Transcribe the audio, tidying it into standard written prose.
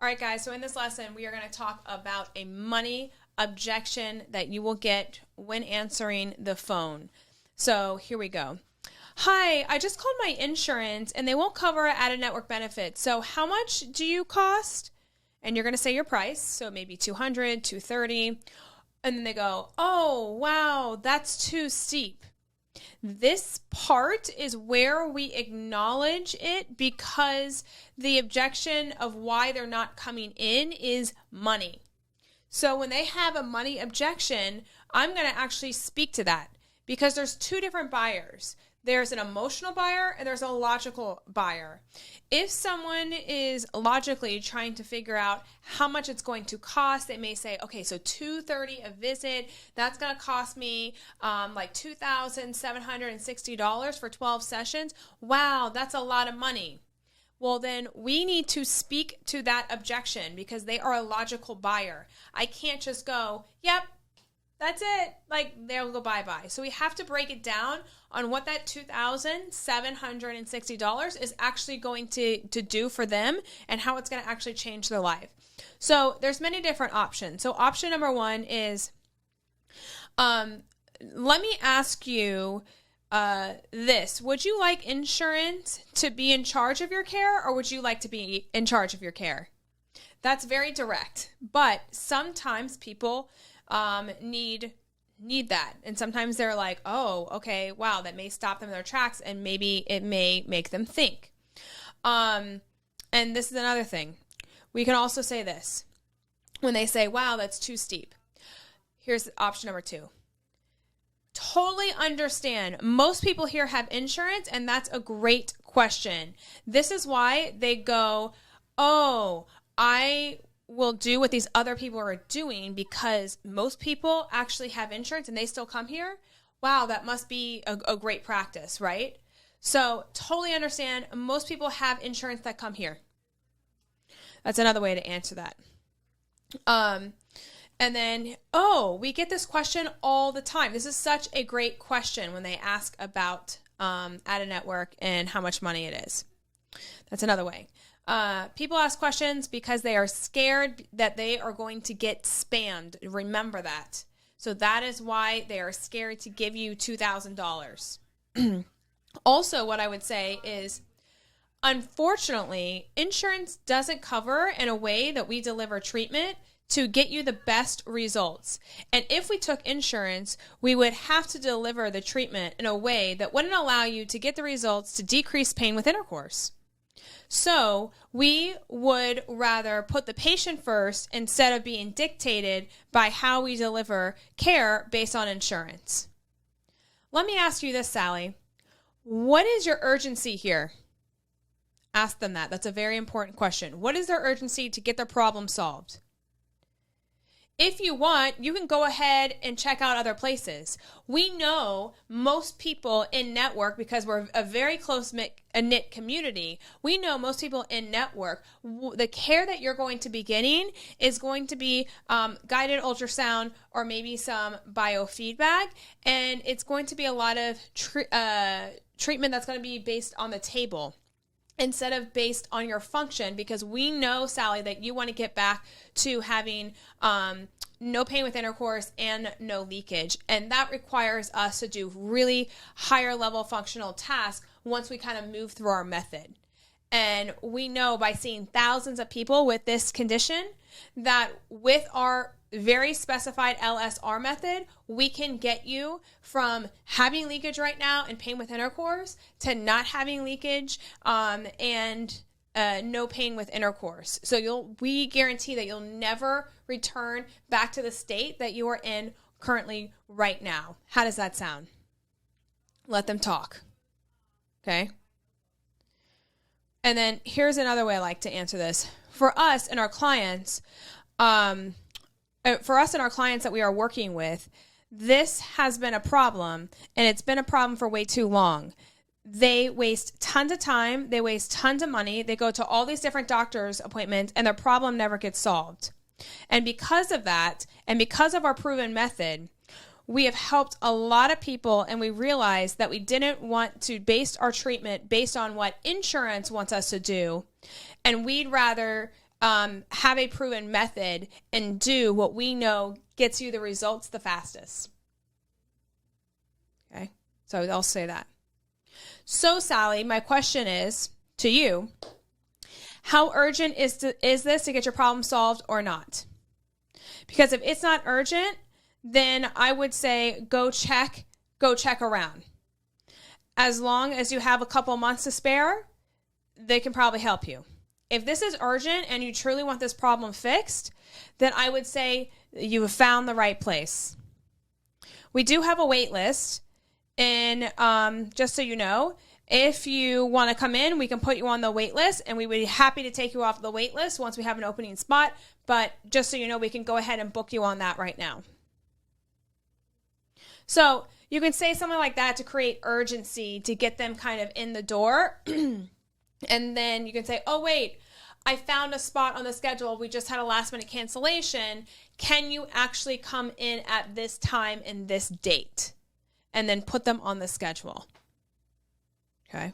All right, guys, so in this lesson, we are going to talk about a money objection that you will get when answering the phone. So here we go. Hi, I just called my insurance and they won't cover out-of-network benefits. So how much do you cost? And you're going to say your price, so maybe $200, $230. And then they go, oh, wow, that's too steep. This part is where we acknowledge it because the objection of why they're not coming in is money. So when they have a money objection, I'm going to actually speak to that because there's two different buyers. There's an emotional buyer and there's a logical buyer. If someone is logically trying to figure out how much it's going to cost, they may say, okay, so $230 a visit, that's going to cost me like $2,760 for 12 sessions. Wow, that's a lot of money. Well, then we need to speak to that objection because they are a logical buyer. I can't just go, yep, that's it. Like, they'll go bye-bye. So we have to break it down on what that $2,760 is actually going to do for them and how it's going to actually change their life. So there's many different options. So option number one is, let me ask you this. Would you like insurance to be in charge of your care, or would you like to be in charge of your care? That's very direct. But sometimes people need that. And sometimes they're like, oh, okay, wow, that may stop them in their tracks and maybe it may make them think. And this is another thing. We can also say this. When they say, wow, that's too steep. Here's option number two. Totally understand. Most people here have insurance, and that's a great question. This is why they go, oh, I will do what these other people are doing because most people actually have insurance and they still come here. Wow, that must be a great practice, right? So totally understand. Most people have insurance that come here. That's another way to answer that. And then, we get this question all the time. This is such a great question when they ask about out-of-network and how much money it is. That's another way. People ask questions because they are scared that they are going to get spammed. Remember that. So that is why they are scared to give you $2,000. Also, what I would say is, unfortunately, insurance doesn't cover in a way that we deliver treatment to get you the best results. And if we took insurance, we would have to deliver the treatment in a way that wouldn't allow you to get the results to decrease pain with intercourse. So we would rather put the patient first instead of being dictated by how we deliver care based on insurance. Let me ask you this, Sally. What is your urgency here? Ask them that. That's a very important question. What is their urgency to get their problem solved? If you want, you can go ahead and check out other places. We know most people in network, because we're a very close-knit community, we know most people in network, the care that you're going to be getting is going to be guided ultrasound or maybe some biofeedback, and it's going to be a lot of treatment that's going to be based on the table instead of based on your function, because we know, Sally, that you want to get back to having no pain with intercourse and no leakage. And that requires us to do really higher level functional tasks once we kind of move through our method. And we know by seeing thousands of people with this condition that with our very specified LSR method, we can get you from having leakage right now and pain with intercourse to not having leakage and no pain with intercourse. So we guarantee that you'll never return back to the state that you are in currently right now. How does that sound? Let them talk. Okay? And then here's another way I like to answer this. For us and our clients, that we are working with, this has been a problem, and it's been a problem for way too long. They waste tons of time, they waste tons of money, they go to all these different doctor's appointments, and their problem never gets solved. And because of that, and because of our proven method, we have helped a lot of people, and we realized that we didn't want to base our treatment based on what insurance wants us to do, and we'd rather have a proven method and do what we know gets you the results the fastest. Okay, so I'll say that. So, Sally, my question is to you, how urgent is this to get your problem solved or not? Because if it's not urgent, then I would say go check around. As long as you have a couple months to spare, they can probably help you. If this is urgent and you truly want this problem fixed, then I would say you have found the right place. We do have a wait list, and just so you know, if you want to come in, we can put you on the wait list, and we would be happy to take you off the wait list once we have an opening spot. But just so you know, we can go ahead and book you on that right now. So you can say something like that to create urgency to get them kind of in the door. And then you can say, oh, wait, I found a spot on the schedule. We just had a last minute cancellation. Can you actually come in at this time and this date? And then put them on the schedule. Okay.